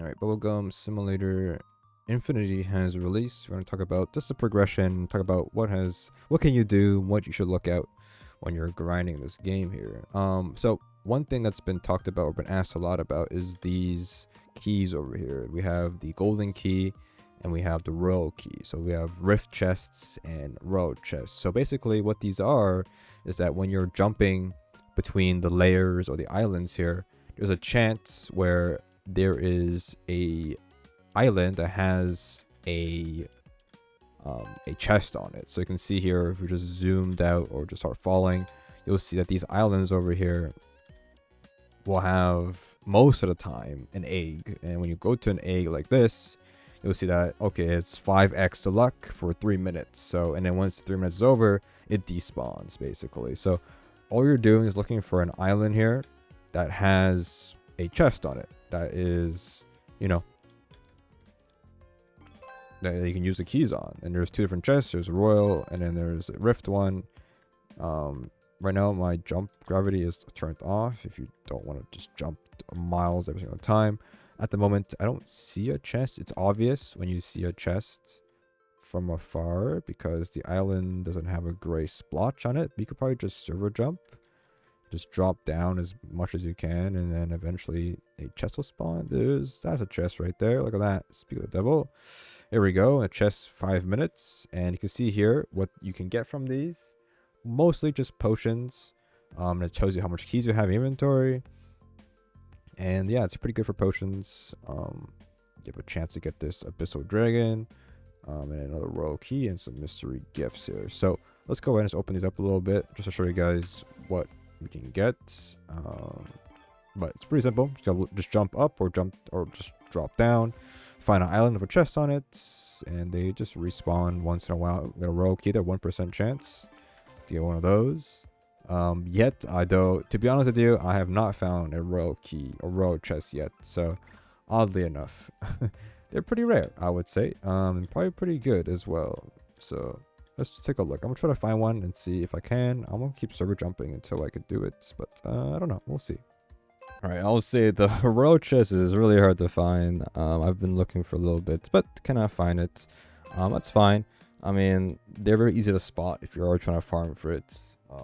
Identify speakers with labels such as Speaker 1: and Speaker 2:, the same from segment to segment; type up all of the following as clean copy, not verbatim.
Speaker 1: All right, Bubblegum Simulator Infinity has released. We're going to talk about just the progression, talk about what can you do, what you should look out when you're grinding this game here. So one thing that's been talked about or been asked a lot about is these keys over here. We have the golden key and we have the royal key. So we have rift chests and royal chests. So basically what these are is that when you're jumping between the layers or the islands here, there's a chance where there is a island that has a chest on it. So you can see here, if we just zoomed out or just start falling, you'll see that these islands over here will have most of the time an egg. And when you go to an egg like this, you'll see that, okay, it's 5x the luck for 3 minutes. So, and then once the 3 minutes is over, it despawns basically. So all you're doing is looking for an island here that has a chest on it that is, you know, that you can use the keys on. And there's 2 different chests. There's a royal and then there's a rift one. Right now my jump gravity is turned off if you don't want to just jump miles every single time. At the moment I don't see a chest. It's obvious when you see a chest from afar because the island doesn't have a gray splotch on it. But you could probably just server jump, just drop down as much as you can, and then eventually a chest will spawn. That's a chest right there. Look at that. Speak of the devil. Here we go. A chest, 5 minutes, and you can see here what you can get from these. Mostly just potions. It tells you how much keys you have in inventory, and yeah, it's pretty good for potions. You have a chance to get this abyssal dragon, and another royal key and some mystery gifts here. So let's go ahead and just open these up a little bit just to show you guys what we can get. But it's pretty simple. Just jump up or just drop down, find an island with a chest on it, and they just respawn once in a while. Get a royal key, they're 1% chance to get one of those. Yet to be honest with you, I have not found a royal key or royal chest yet. So oddly enough, they're pretty rare, I would say. And probably pretty good as well. So let's just take a look. I'm gonna try to find one and see if I can. I'm gonna keep server jumping until I could do it, but I don't know. We'll see. All right, I'll say the royal chest is really hard to find. I've been looking for a little bit, but cannot find it. That's fine. I mean, they're very easy to spot if you're already trying to farm for it.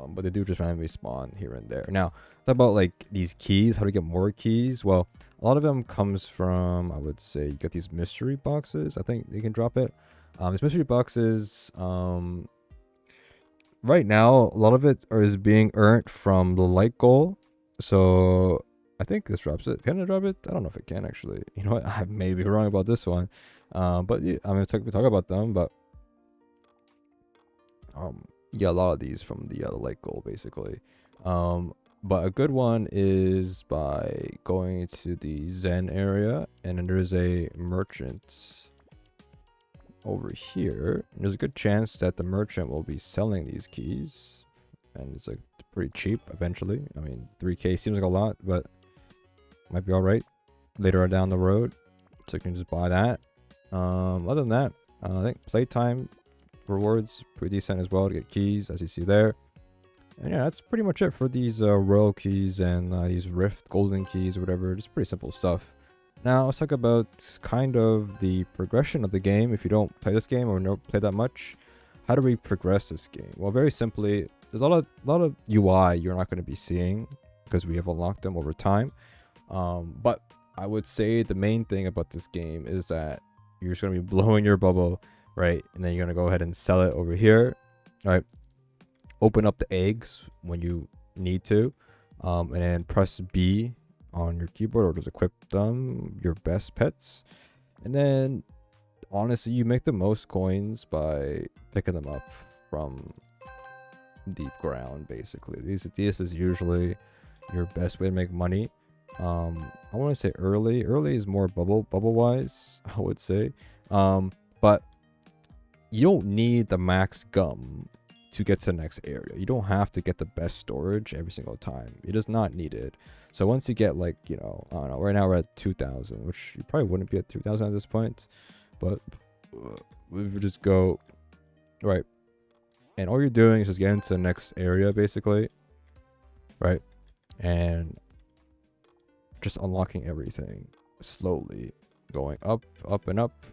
Speaker 1: But they do just randomly spawn here and there. Now, talk about like these keys, how to get more keys. Well, a lot of them comes from, I would say, you get these mystery boxes. I think you can drop it. These mystery boxes, right now, a lot of it is being earned from the light goal. So I think this drops it. Can it drop it? I don't know if it can actually. You know what? I may be wrong about this one. But yeah, I'm gonna talk about them. But yeah, a lot of these from the light goal basically. But a good one is by going to the Zen area, and then there's a merchant over here. And there's a good chance that the merchant will be selling these keys, and it's like pretty cheap eventually. I mean, 3k seems like a lot, but might be all right later on down the road. So you can just buy that. Other than that, I think Playtime rewards pretty decent as well to get keys, as you see there. And yeah, that's pretty much it for these royal keys and these rift golden keys or whatever. Just pretty simple stuff. Now let's talk about kind of the progression of the game. If you don't play this game or don't play that much, how do we progress this game? Well, very simply, there's a lot of UI you're not going to be seeing because we have unlocked them over time. But I would say the main thing about this game is that you're just going to be blowing your bubble, right? And then you're going to go ahead and sell it over here, right? Open up the eggs when you need to, and then press B on your keyboard or just equip them, your best pets. And then honestly, you make the most coins by picking them up from deep ground basically. This is usually your best way to make money. I want to say early is more bubble wise, I would say. But you don't need the max gum to get to the next area. You don't have to get the best storage every single time. It is not needed. So once you get like, you know, I don't know, right now we're at 2,000, which you probably wouldn't be at 2,000 at this point, but we just go right, and all you're doing is just getting to the next area basically, right, and just unlocking everything slowly. going up, and up.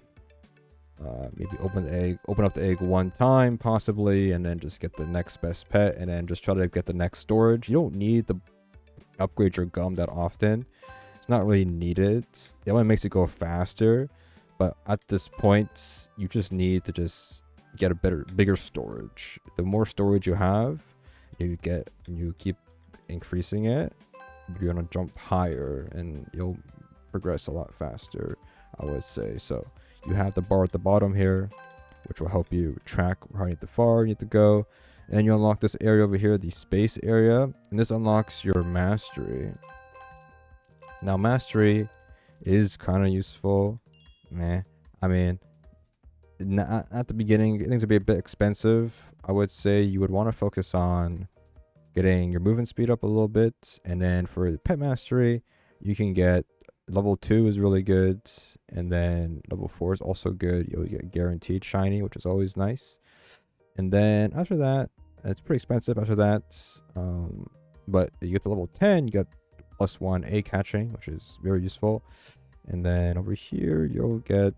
Speaker 1: Maybe open up the egg one time possibly, and then just get the next best pet, and then just try to get the next storage. You don't need to upgrade your gum that often. It's not really needed. It only makes it go faster, but at this point you just need to just get a bigger storage. The more storage you have, you keep increasing it, you're gonna jump higher and you'll progress a lot faster, I would say. So you have the bar at the bottom here, which will help you track how far you need to go. And you unlock this area over here, the space area, and this unlocks your mastery. Now mastery is kind of useful. I mean, at the beginning things would be a bit expensive. I would say you would want to focus on getting your movement speed up a little bit, and then for the pet mastery you can get level 2 is really good, and then level 4 is also good. You'll get guaranteed shiny, which is always nice. And then after that, it's pretty expensive after that, but you get to level 10, you get +1 egg hatching, which is very useful. And then over here you'll get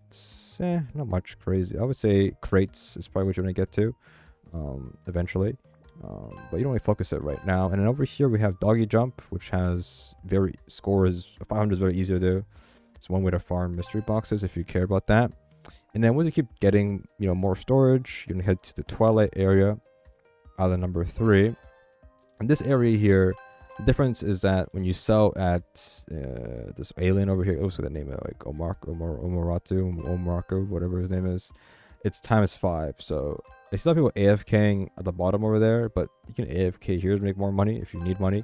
Speaker 1: not much crazy. I would say crates is probably what you're gonna get to eventually, but you don't really focus it right now. And then over here we have doggy jump, which has scores 500 is very easy to do. It's one way to farm mystery boxes if you care about that. And then once you keep getting more storage, you're gonna head to the Twilight area, island number 3. And this area here, the difference is that when you sell at this alien over here, also the name of like Omaraku, whatever his name is, it's ×5. So I see a lot of people AFKing at the bottom over there, but you can AFK here to make more money if you need money.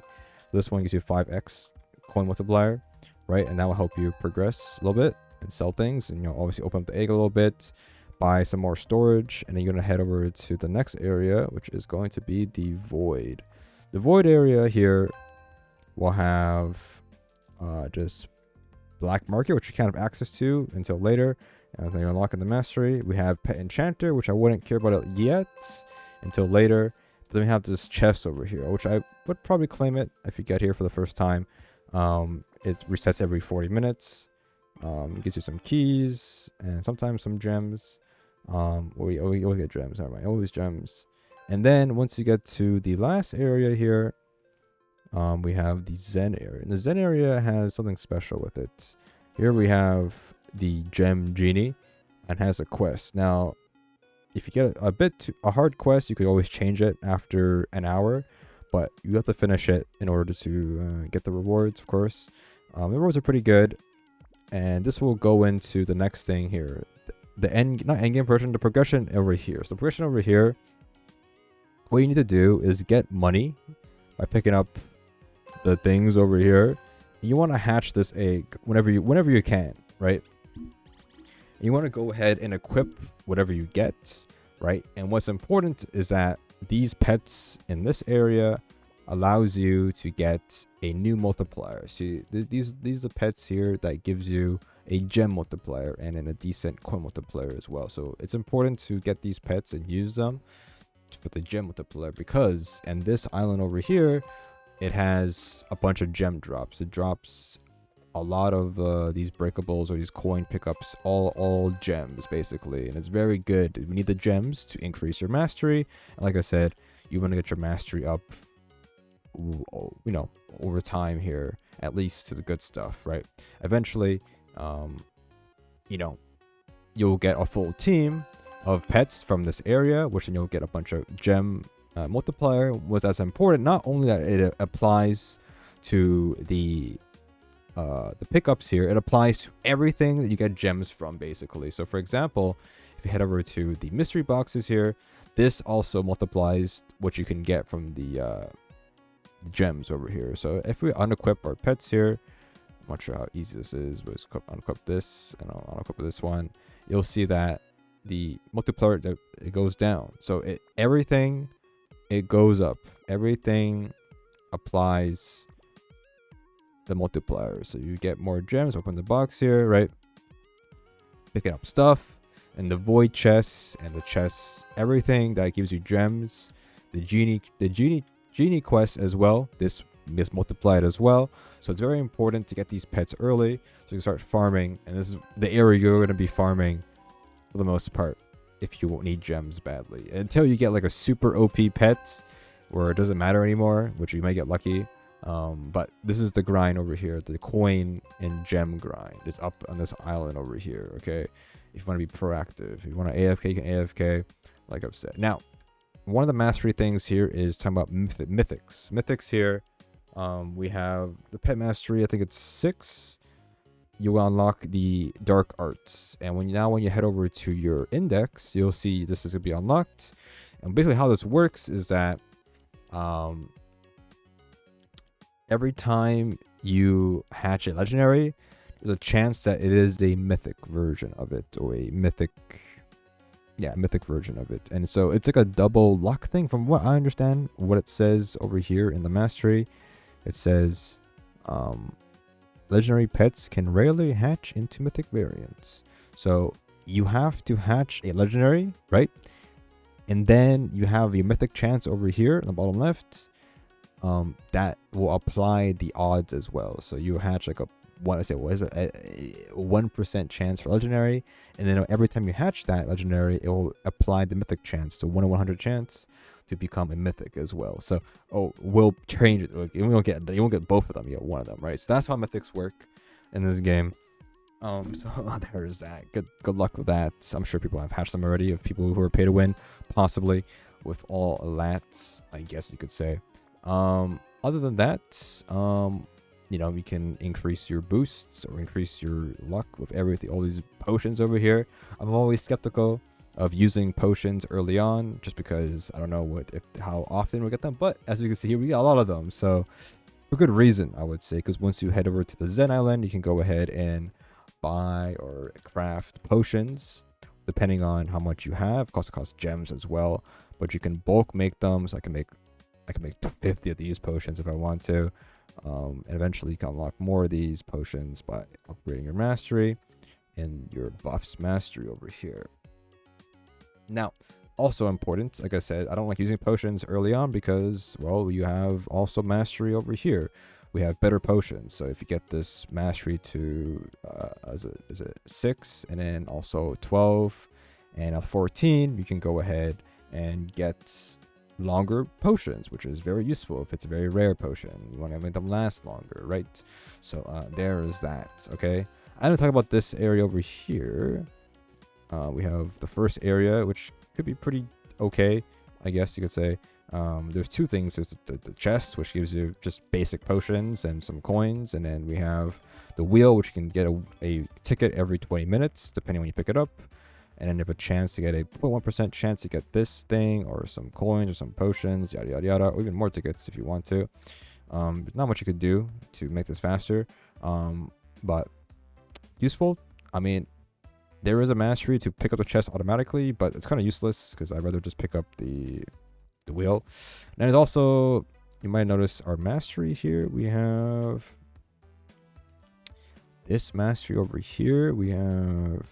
Speaker 1: This one gives you 5x coin multiplier, right? And that will help you progress a little bit and sell things, and obviously open up the egg a little bit, buy some more storage, and then you're gonna head over to the next area, which is going to be the void. The void area here will have just black market, which you can't have access to until later. And then you're unlocking the mastery. We have pet enchanter, which I wouldn't care about it yet until later. But then we have this chest over here, which I would probably claim it if you get here for the first time. It resets every 40 minutes. It gives you some keys and sometimes some gems. We always get gems, never mind, always gems. And then once you get to the last area here, we have the Zen area. And the Zen area has something special with it. Here we have the gem Genie, and has a quest. Now, if you get a hard quest, you could always change it after an hour, but you have to finish it in order to get the rewards, of course. The rewards are pretty good, and this will go into the next thing here. The progression over here. So the progression over here, what you need to do is get money by picking up the things over here. You want to hatch this egg whenever you can, right? You want to go ahead and equip whatever you get, right? And what's important is that these pets in this area allows you to get a new multiplier. See, these are the pets here that gives you a gem multiplier and then a decent coin multiplier as well. So it's important to get these pets and use them for the gem multiplier, because in this island over here, it has a bunch of gem drops. It drops a lot of these breakables or these coin pickups, all gems basically, and it's very good. You need the gems to increase your mastery, and like I said, you want to get your mastery up over time here, at least to the good stuff, right? Eventually you'll get a full team of pets from this area, which then you'll get a bunch of gem multiplier. That's important, not only that it applies to the pickups here, it applies to everything that you get gems from basically. So for example, if you head over to the mystery boxes here, this also multiplies what you can get from the gems over here. So if we unequip our pets here, I'm not sure how easy this is, but let's unequip this and I'll unequip this one. You'll see that the multiplier, it goes down. So everything goes up. Everything applies the multiplier. So you get more gems. Open the box here, right? Picking up stuff and the void chests and the chests, everything that gives you gems. The genie quest as well. This multiplied as well. So it's very important to get these pets early so you can start farming. And this is the area you're going to be farming for the most part if you need gems badly. Until you get like a super OP pet where it doesn't matter anymore, which you might get lucky. But this is the grind over here, the coin and gem grind. It's up on this island over here, okay? If you want to be proactive, if you want to AFK, you can AFK, like I've said. Now, one of the mastery things here is talking about mythics. Mythics here, we have the pet mastery, I think it's 6. You will unlock the dark arts. And when you head over to your index, you'll see this is going to be unlocked. And basically how this works is that every time you hatch a legendary, there's a chance that it is a mythic version of it, or a mythic version of it. And so it's like a double luck thing from what I understand. What it says over here in the mastery, it says legendary pets can rarely hatch into mythic variants. So you have to hatch a legendary, right? And then you have a mythic chance over here in the bottom left that will apply the odds as well. So you hatch like a 1% chance for legendary, and then every time you hatch that legendary, it will apply the mythic chance to 1 in 100 chance to become a mythic as well. So we'll change it. You won't get both of them, you get one of them, right? So that's how mythics work in this game. So there's that. Good luck with that. I'm sure people have hatched them already, of people who are pay to win, possibly, with all that, I guess you could say. Other than that, you know, you can increase your boosts or increase your luck with everything, all these potions over here. I'm always skeptical of using potions early on, just because I don't know how often we'll get them. But as you can see here, we got a lot of them. So for good reason, I would say, because once you head over to the Zen Island, you can go ahead and buy or craft potions depending on how much you have. Of course, it costs gems as well, but you can bulk make them. So I can make 50 of these potions if I want to. And eventually you can unlock more of these potions by upgrading your mastery and your buffs mastery over here. Now, also important, like I said, I don't like using potions early on because, well, you have also mastery over here. We have better potions. So if you get this mastery to is it 6 and then also 12 and a 14, you can go ahead and get longer potions, which is very useful if it's a very rare potion. You want to make them last longer, right? So there is that. Okay, I'm gonna talk about this area over here. We have the first area, which could be pretty okay, I guess you could say. There's two things. There's the chest, which gives you just basic potions and some coins, and then we have the wheel, which you can get a ticket every 20 minutes depending when you pick it up. And then you have a chance to get a 0.1% chance to get this thing, or some coins, or some potions, yada yada yada, or even more tickets if you want to. Not much you could do to make this faster, but useful. I mean, there is a mastery to pick up the chest automatically, but it's kind of useless because I'd rather just pick up the wheel. And there's also, you might notice our mastery here. We have this mastery over here. We have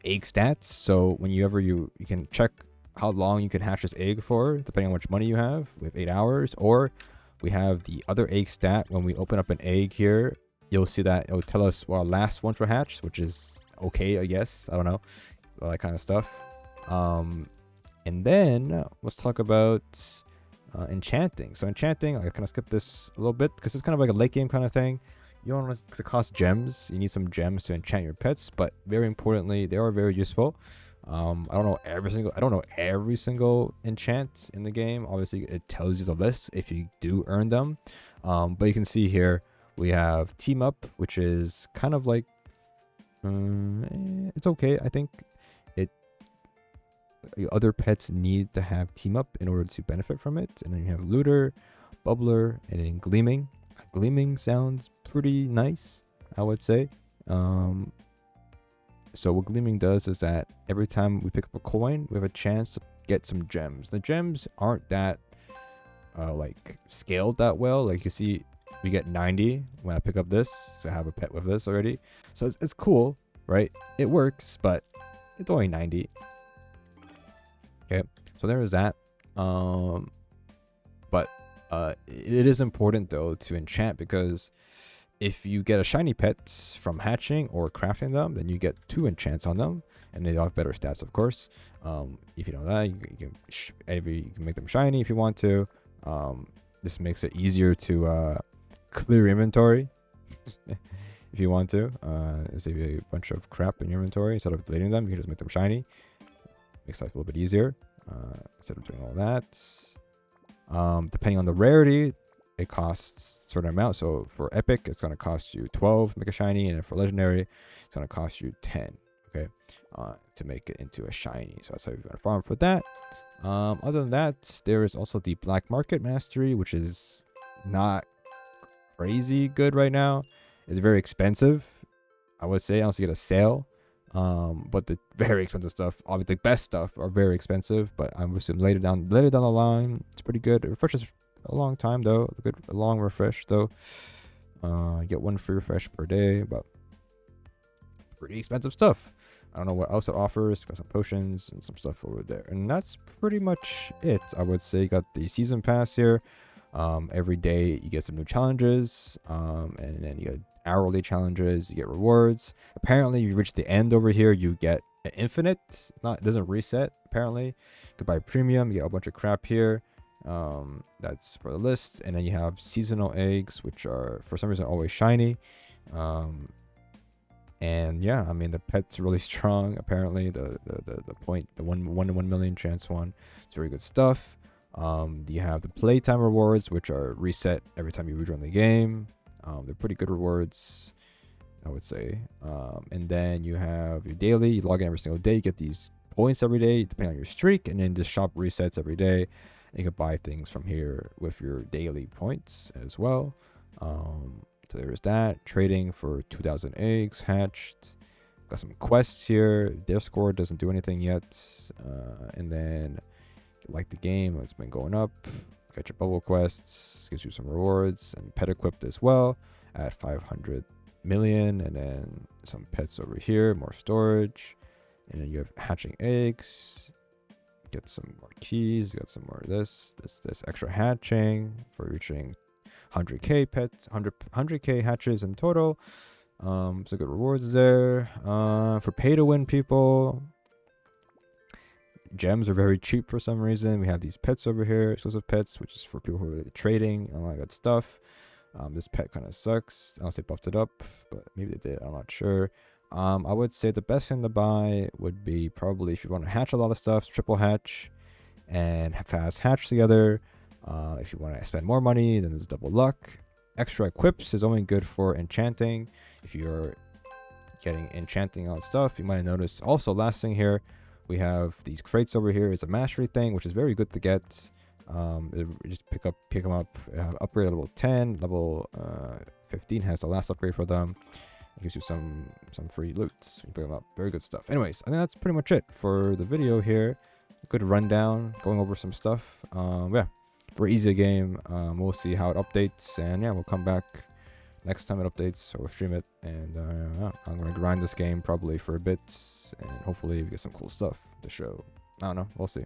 Speaker 1: egg stats. So when you can check how long you can hatch this egg for, depending on how much money you have. We have 8 hours. Or we have the other egg stat. When we open up an egg here, you'll see that it'll tell us what our last ones were hatched, which is okay, I guess. I don't know, all that kind of stuff. And then let's talk about enchanting. So enchanting, I kind of skip this a little bit because it's kind of like a late game kind of thing. You don't want to cost gems. You need some gems to enchant your pets, but very importantly, they are very useful. I don't know every single enchant in the game. Obviously, it tells you the list if you do earn them. But you can see here we have team up, which is kind of like it's okay. I think other pets need to have team up in order to benefit from it. And then you have looter, bubbler, and then gleaming. Gleaming sounds pretty nice, I would say. So what gleaming does is that every time we pick up a coin, we have a chance to get some gems. The gems aren't that like scaled that well. Like you see, we get 90 when I pick up this, because I have a pet with this already. So it's cool, right? It works, but it's only 90. Okay, so there is that. But It is important though to enchant, because if you get a shiny pet from hatching or crafting them, then you get 2 enchants on them, and they all have better stats, of course. If you know that, you can make them shiny if you want to. This makes it easier to clear inventory if you want to. Save a bunch of crap in your inventory. Instead of deleting them, you can just make them shiny. Makes life a little bit easier instead of doing all that. Depending on the rarity, it costs a certain amount. So for epic, it's going to cost you 12 to make a shiny, and for legendary, it's going to cost you 10. Okay, to make it into a shiny. So that's how you're going to farm for that. Other than that, there is also the black market mastery, which is not crazy good right now. It's very expensive, I would say, unless you get a sale. But the very expensive stuff, obviously the best stuff, are very expensive. But I'm assuming later down the line, it's pretty good. It refreshes a long time though. A long refresh though. You get 1 free refresh per day, but pretty expensive stuff. I don't know what else it offers. Got some potions and some stuff over there, and that's pretty much it. I would say you got the season pass here. Every day you get some new challenges, and then you get hourly challenges. You get rewards. Apparently, you reach the end over here, you get an infinite. It doesn't reset. Apparently, you could buy premium. You get a bunch of crap here. That's for the list, and then you have seasonal eggs, which are for some reason always shiny. And yeah, I mean the pet's really strong. Apparently, the 1 to 1 million chance one. It's very good stuff. You have the Playtime rewards, which are reset every time you rejoin the game. They're pretty good rewards, I would say. And then you have your daily. You log in every single day. You get these points every day, depending on your streak. And then the shop resets every day. And you can buy things from here with your daily points as well. So there's that. Trading for 2,000 eggs hatched. Got some quests here. Their score doesn't do anything yet. And then, like the game, it's been going up. Got your bubble quests. Gives you some rewards. And pet equipped as well at 500 million. And then some pets over here. More storage. And then you have hatching eggs. Get some more keys. Got some more of this extra hatching for reaching 100k pets, 100k hatches in total. So good rewards there. For pay to win people, gems are very cheap for some reason. We have these pets over here, exclusive pets, which is for people who are really trading and all that good stuff. This pet kind of sucks unless they buffed it up, but maybe they did, I'm not sure. I would say the best thing to buy would be probably, if you want to hatch a lot of stuff, triple hatch and fast hatch together. If you want to spend more money, then there's double luck. Extra equips is only good for enchanting. If you're getting enchanting on stuff, you might notice also last thing here, we have these crates over here. It's a mastery thing, which is very good to get. Just pick them up. Upgrade level 10, level 15 has the last upgrade for them. It gives you some free loots. You pick them up. Very good stuff. Anyways, I think that's pretty much it for the video here. Good rundown, going over some stuff. Yeah. Very easy game. We'll see how it updates, and yeah, we'll come back next time it updates or stream it. And I'm gonna grind this game probably for a bit, and hopefully we get some cool stuff to show. I don't know. We'll see.